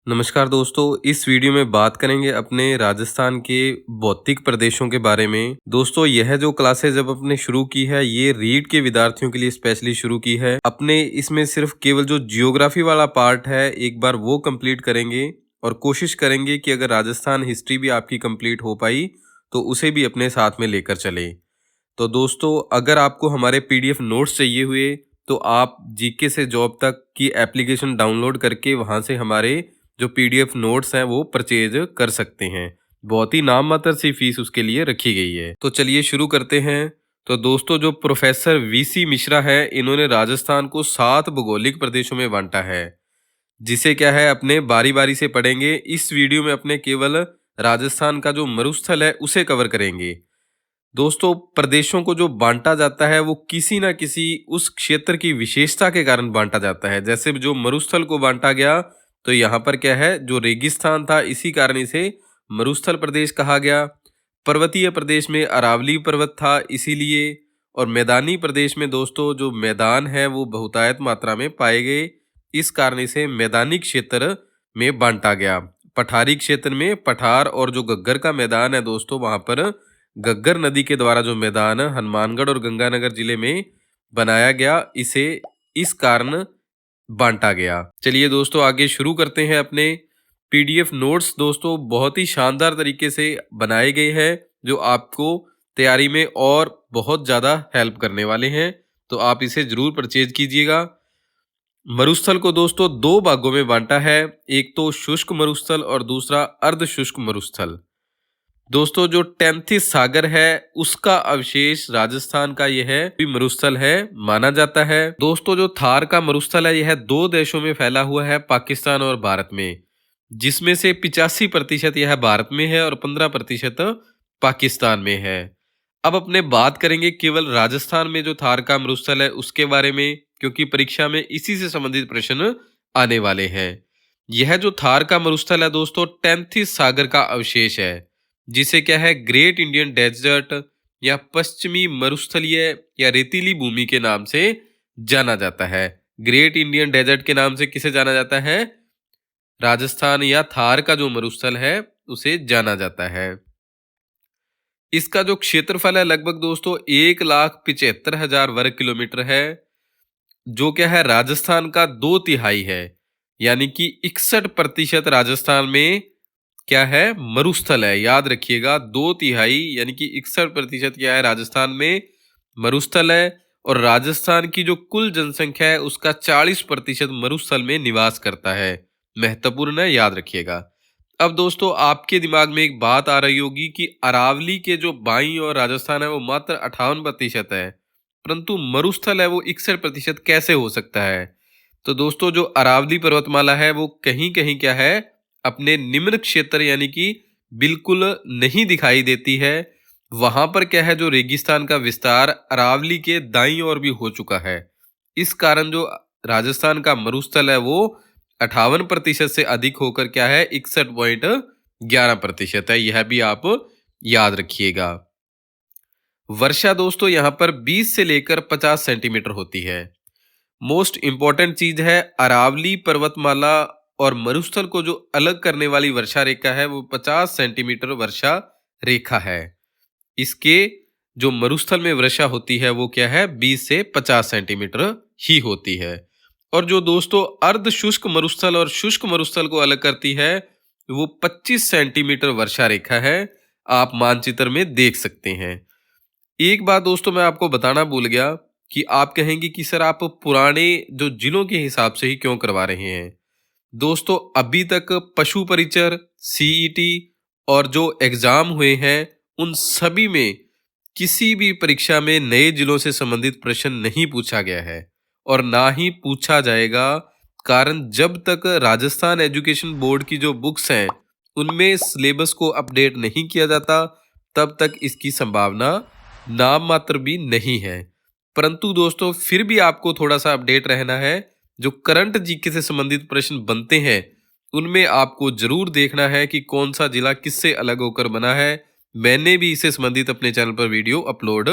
नमस्कार दोस्तों, इस वीडियो में बात करेंगे अपने राजस्थान के भौतिक प्रदेशों के बारे में। दोस्तों, यह जो क्लासेस जब अपने शुरू की है, ये रीट के विद्यार्थियों के लिए स्पेशली शुरू की है। अपने इसमें सिर्फ केवल जो जियोग्राफी वाला पार्ट है, एक बार वो कंप्लीट करेंगे और कोशिश करेंगे कि अगर राजस्थान हिस्ट्री भी आपकी कंप्लीट हो पाई, तो उसे भी अपने साथ में लेकर चले। तो दोस्तों, अगर आपको हमारे पीडीएफ नोट्स चाहिए हुए, तो आप जीके से जॉब तक की एप्लीकेशन डाउनलोड करके वहाँ से हमारे जो पीडीएफ नोट्स हैं वो परचेज कर सकते हैं। बहुत ही नाम मात्र सी फीस उसके लिए रखी गई है। तो चलिए शुरू करते हैं। तो दोस्तों, जो प्रोफेसर वीसी मिश्रा है, इन्होंने राजस्थान को 7 भौगोलिक प्रदेशों में बांटा है, जिसे क्या है अपने बारी बारी से पढ़ेंगे। इस वीडियो में अपने केवल राजस्थान का जो मरुस्थल है उसे कवर करेंगे। दोस्तों, प्रदेशों को जो बांटा जाता है वो किसी ना किसी उस क्षेत्र की विशेषता के कारण बांटा जाता है। जैसे जो मरुस्थल को बांटा गया, तो यहाँ पर क्या है, जो रेगिस्तान था, इसी कारण इसे मरुस्थल प्रदेश कहा गया। पर्वतीय प्रदेश में अरावली पर्वत था इसीलिए। और मैदानी प्रदेश में दोस्तों जो मैदान है वो बहुतायत मात्रा में पाए गए, इस कारण इसे मैदानी क्षेत्र में बांटा गया। पठारी क्षेत्र में पठार और जो गग्गर का मैदान है दोस्तों, वहां पर गग्गर नदी के द्वारा जो मैदान हनुमानगढ़ और गंगानगर जिले में बनाया गया, इसे इस कारण बांटा गया। चलिए दोस्तों, आगे शुरू करते हैं अपने पीडीएफ नोट्स। दोस्तों, बहुत ही शानदार तरीके से बनाए गए हैं, जो आपको तैयारी में और बहुत ज़्यादा हेल्प करने वाले हैं। तो आप इसे जरूर परचेज कीजिएगा। मरुस्थल को दोस्तों 2 भागों में बांटा है, एक तो शुष्क मरुस्थल और दूसरा अर्ध शुष्क मरुस्थल। दोस्तों, जो टेंथिस सागर है उसका अवशेष राजस्थान का यह भी मरुस्थल है माना जाता है। दोस्तों, जो थार का मरुस्थल है यह 2 देशों में फैला हुआ है, पाकिस्तान और भारत में, जिसमें से 85% यह भारत में है और 15% पाकिस्तान में है। अब अपने बात करेंगे केवल राजस्थान में जो थार का मरुस्थल है उसके बारे में, क्योंकि परीक्षा में इसी से संबंधित प्रश्न आने वाले हैं। यह जो थार का मरुस्थल है दोस्तों, टेंथिस सागर का अवशेष है, जिसे क्या है ग्रेट इंडियन डेजर्ट या पश्चिमी मरुस्थलीय या रेतीली भूमि के नाम से जाना जाता है। ग्रेट इंडियन डेजर्ट के नाम से किसे जाना जाता है? राजस्थान या थार का जो मरुस्थल है उसे जाना जाता है। इसका जो क्षेत्रफल है लगभग दोस्तों 1,75,000 वर्ग किलोमीटर है, जो क्या है राजस्थान का 2/3 है। यानी कि 61% राजस्थान में क्या है, मरुस्थल है। याद रखिएगा, 2/3 यानी कि 61% क्या है राजस्थान में मरुस्थल है। और राजस्थान की जो कुल जनसंख्या है उसका 40% मरुस्थल में निवास करता है। महत्वपूर्ण है, याद रखिएगा। अब दोस्तों, आपके दिमाग में एक बात आ रही होगी कि अरावली के जो बाईं और राजस्थान है वो मात्र 58% है, परंतु मरुस्थल है वो 61% कैसे हो सकता है? तो दोस्तों, जो अरावली पर्वतमाला है वो कहीं कहीं क्या है अपने निम्न क्षेत्र यानी कि बिल्कुल नहीं दिखाई देती है। वहां पर क्या है, जो रेगिस्तान का विस्तार अरावली के दाईं ओर भी हो चुका है। इस कारण जो राजस्थान का मरुस्थल है वो 58% से अधिक होकर क्या है 61.11% है। यह भी आप याद रखिएगा। वर्षा दोस्तों यहाँ पर 20 से लेकर 50 सेंटीमीटर होती है। मोस्ट इंपॉर्टेंट चीज है, अरावली पर्वतमाला और मरुस्थल को जो अलग करने वाली वर्षा रेखा है वो 50 सेंटीमीटर वर्षा रेखा है। इसके जो मरुस्थल में वर्षा होती है वो क्या है 20 से 50 सेंटीमीटर ही होती है। और जो दोस्तों अर्ध शुष्क मरुस्थल और शुष्क मरुस्थल को अलग करती है वो 25 सेंटीमीटर वर्षा रेखा है। आप मानचित्र में देख सकते हैं। एक बात दोस्तों मैं आपको बताना भूल गया कि आप कहेंगे कि सर आप पुराने जो जिलों के हिसाब से ही क्यों करवा रहे हैं। दोस्तों, अभी तक पशु परिचर, सीईटी और जो एग्जाम हुए हैं उन सभी में किसी भी परीक्षा में नए जिलों से संबंधित प्रश्न नहीं पूछा गया है और ना ही पूछा जाएगा। कारण जब तक राजस्थान एजुकेशन बोर्ड की जो बुक्स हैं उनमें सिलेबस को अपडेट नहीं किया जाता, तब तक इसकी संभावना नाम मात्र भी नहीं है। परंतु दोस्तों, फिर भी आपको थोड़ा सा अपडेट रहना है। जो करंट जीके से संबंधित प्रश्न बनते हैं उनमें आपको जरूर देखना है कि कौन सा जिला किससे अलग होकर बना है। मैंने भी इससे संबंधित अपने चैनल पर वीडियो अपलोड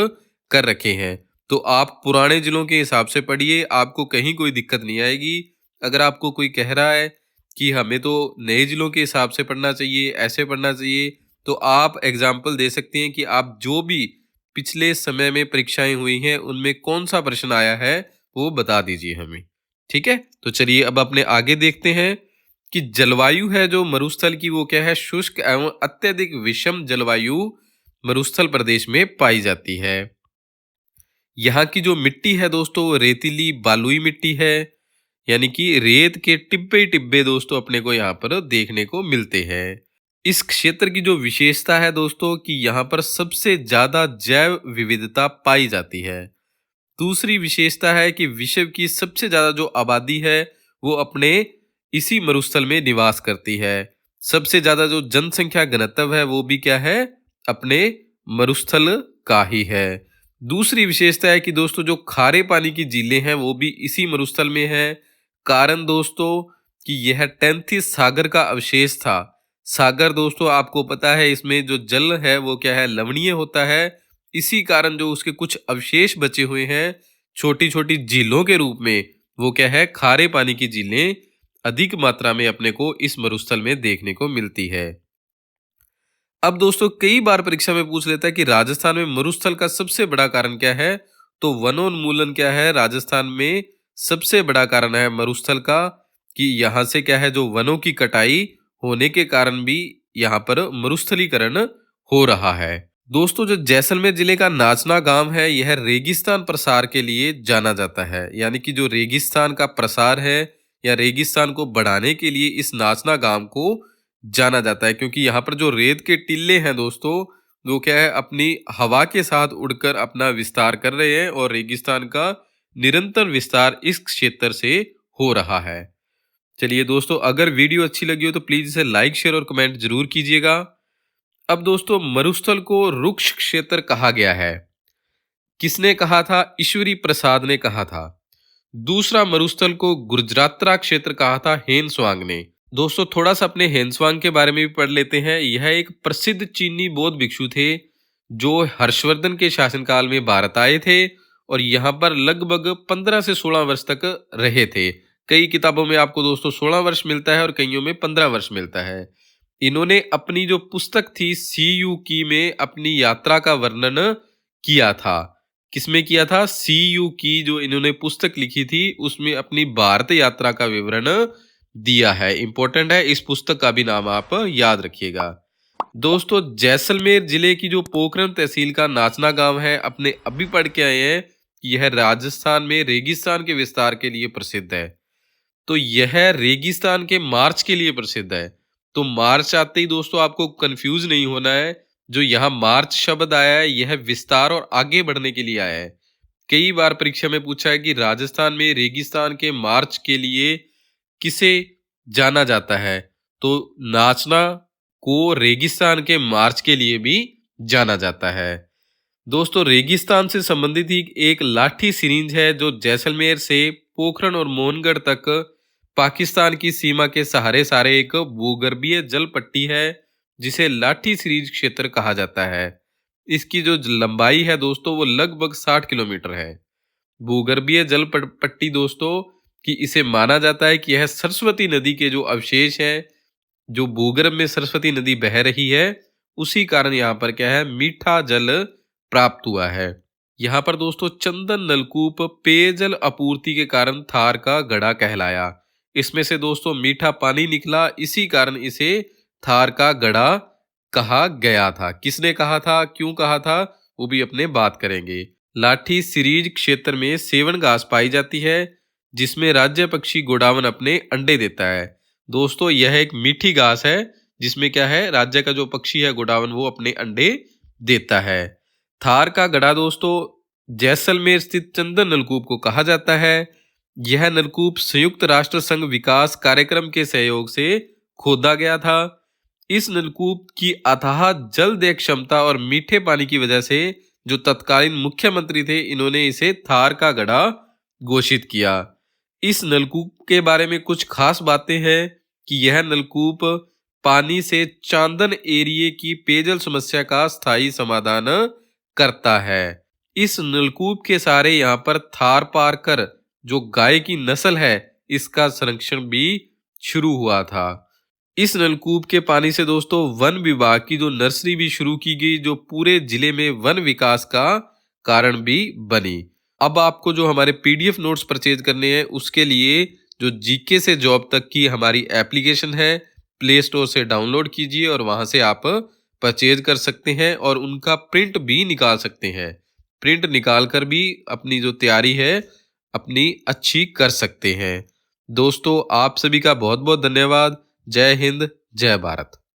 कर रखे हैं, तो आप पुराने जिलों के हिसाब से पढ़िए, आपको कहीं कोई दिक्कत नहीं आएगी। अगर आपको कोई कह रहा है कि हमें तो नए जिलों के हिसाब से पढ़ना चाहिए, ऐसे पढ़ना चाहिए, तो आप एग्जाम्पल दे सकते हैं कि आप जो भी पिछले समय में परीक्षाएं हुई हैं उनमें कौन सा प्रश्न आया है वो बता दीजिए हमें। ठीक है, तो चलिए अब अपने आगे देखते हैं कि जलवायु है जो मरुस्थल की वो क्या है, शुष्क एवं अत्यधिक विषम जलवायु मरुस्थल प्रदेश में पाई जाती है। यहाँ की जो मिट्टी है दोस्तों वो रेतीली बालुई मिट्टी है, यानी कि रेत के टिब्बे टिब्बे दोस्तों अपने को यहाँ पर देखने को मिलते हैं। इस क्षेत्र की जो विशेषता है दोस्तों कि यहाँ पर सबसे ज्यादा जैव विविधता पाई जाती है। दूसरी विशेषता है कि विश्व की सबसे ज्यादा जो आबादी है वो अपने इसी मरुस्थल में निवास करती है। सबसे ज्यादा जो जनसंख्या घनत्व है वो भी क्या है, अपने मरुस्थल का ही है। दूसरी विशेषता है कि दोस्तों जो खारे पानी की झीलें हैं वो भी इसी मरुस्थल में है। कारण दोस्तों कि यह टेंथिस सागर का अवशेष था। सागर दोस्तों आपको पता है इसमें जो जल है वो क्या है, लवणीय होता है। इसी कारण जो उसके कुछ अवशेष बचे हुए हैं छोटी छोटी झीलों के रूप में, वो क्या है, खारे पानी की झीलें अधिक मात्रा में अपने को इस मरुस्थल में देखने को मिलती है। अब दोस्तों कई बार परीक्षा में पूछ लेता है कि राजस्थान में मरुस्थल का सबसे बड़ा कारण क्या है, तो वनोन्मूलन क्या है राजस्थान में सबसे बड़ा कारण है मरुस्थल का, कि यहाँ से क्या है जो वनों की कटाई होने के कारण भी यहाँ पर मरुस्थलीकरण हो रहा है। दोस्तों जो जैसलमेर जिले का नाचना गांव है यह रेगिस्तान प्रसार के लिए जाना जाता है, यानी कि जो रेगिस्तान का प्रसार है या रेगिस्तान को बढ़ाने के लिए इस नाचना गांव को जाना जाता है, क्योंकि यहाँ पर जो रेत के टिल्ले हैं दोस्तों वो क्या है अपनी हवा के साथ उड़कर अपना विस्तार कर रहे हैं और रेगिस्तान का निरंतर विस्तार इस क्षेत्र से हो रहा है। चलिए दोस्तों अगर वीडियो अच्छी लगी हो तो प्लीज इसे लाइक शेयर और कमेंट जरूर कीजिएगा। अब दोस्तों मरुस्थल को रुक्ष क्षेत्र कहा गया है, किसने कहा था, ईश्वरी प्रसाद ने कहा था। दूसरा मरुस्थल को गुजरात्रा क्षेत्र कहा था हेनस्वांग ने। दोस्तों थोड़ा सा अपने हेनस्वांग के बारे में भी पढ़ लेते हैं। यह एक प्रसिद्ध चीनी बौद्ध भिक्षु थे जो हर्षवर्धन के शासनकाल में भारत आए थे और यहाँ पर लगभग 15 से 16 वर्ष तक रहे थे। कई किताबों में आपको दोस्तों 16 वर्ष मिलता है और कईयों में 15 वर्ष मिलता है। इन्होंने अपनी जो पुस्तक थी सी यू की में अपनी यात्रा का वर्णन किया था। किसमें किया था, सी यू की जो इन्होंने पुस्तक लिखी थी उसमें अपनी भारत यात्रा का विवरण दिया है। इंपॉर्टेंट है, इस पुस्तक का भी नाम आप याद रखिएगा। दोस्तों जैसलमेर जिले की जो पोखरन तहसील का नाचना गांव है, अपने अभी पढ़ के आए हैं, यह राजस्थान में रेगिस्तान के विस्तार के लिए प्रसिद्ध है। तो यह रेगिस्तान के मार्च के लिए प्रसिद्ध है। तो मार्च आते ही दोस्तों आपको कंफ्यूज नहीं होना है, जो यहाँ मार्च शब्द आया है यह विस्तार और आगे बढ़ने के लिए आया है। कई बार परीक्षा में पूछा है कि राजस्थान में रेगिस्तान के मार्च के लिए किसे जाना जाता है, तो नाचना को रेगिस्तान के मार्च के लिए भी जाना जाता है। दोस्तों रेगिस्तान से संबंधित ही एक लाठी सिरिंज है जो जैसलमेर से पोखरन और मोहनगढ़ तक पाकिस्तान की सीमा के सहारे सारे एक भूगर्भीय जल पट्टी है जिसे लाठी सिरिंज क्षेत्र कहा जाता है। इसकी जो लंबाई है दोस्तों वो लगभग 60 किलोमीटर है। भूगर्भीय जल पट्टी दोस्तों कि इसे माना जाता है कि यह सरस्वती नदी के जो अवशेष हैं, जो भूगर्भ में सरस्वती नदी बह रही है उसी कारण यहाँ पर क्या है, मीठा जल प्राप्त हुआ है। यहाँ पर दोस्तों चंदन नलकूप पेयजल आपूर्ति के कारण थार का गढ़ा कहलाया। इसमें से दोस्तों मीठा पानी निकला, इसी कारण इसे थार का गढ़ा कहा गया था। किसने कहा था, क्यों कहा था, वो भी अपने बात करेंगे। लाठी सिरीज क्षेत्र में सेवन घास पाई जाती है जिसमें राज्य पक्षी गोडावन अपने अंडे देता है। दोस्तों यह एक मीठी घास है जिसमें क्या है, राज्य का जो पक्षी है गोडावन वो अपने अंडे देता है। थार का गढ़ा दोस्तों जैसलमेर स्थित चंदन नलकूप को कहा जाता है। यह नलकूप संयुक्त राष्ट्र संघ विकास कार्यक्रम के सहयोग से खोदा गया था। इस नलकूप की अथाह जलदेय क्षमता और मीठे पानी की वजह से जो तत्कालीन मुख्यमंत्री थे इन्होंने इसे थार का गढ़ा घोषित किया। इस नलकूप के बारे में कुछ खास बातें हैं कि यह नलकूप पानी से चांदन एरिया की पेयजल समस्या का स्थायी समाधान करता है। इस नलकूप के सहारे यहाँ पर थार पारकर जो गाय की नस्ल है इसका संरक्षण भी शुरू हुआ था। इस नलकूप के पानी से दोस्तों वन विभाग की जो नर्सरी भी शुरू की गई, जो पूरे जिले में वन विकास का कारण भी बनी। अब आपको जो हमारे पीडीएफ नोट्स परचेज करने हैं, उसके लिए जो जीके से जॉब तक की हमारी एप्लीकेशन है, प्ले स्टोर से डाउनलोड कीजिए और वहां से आप परचेज कर सकते हैं और उनका प्रिंट भी निकाल सकते हैं। प्रिंट निकाल कर भी अपनी जो तैयारी है अपनी अच्छी कर सकते हैं। दोस्तों आप सभी का बहुत बहुत धन्यवाद। जय हिंद, जय भारत।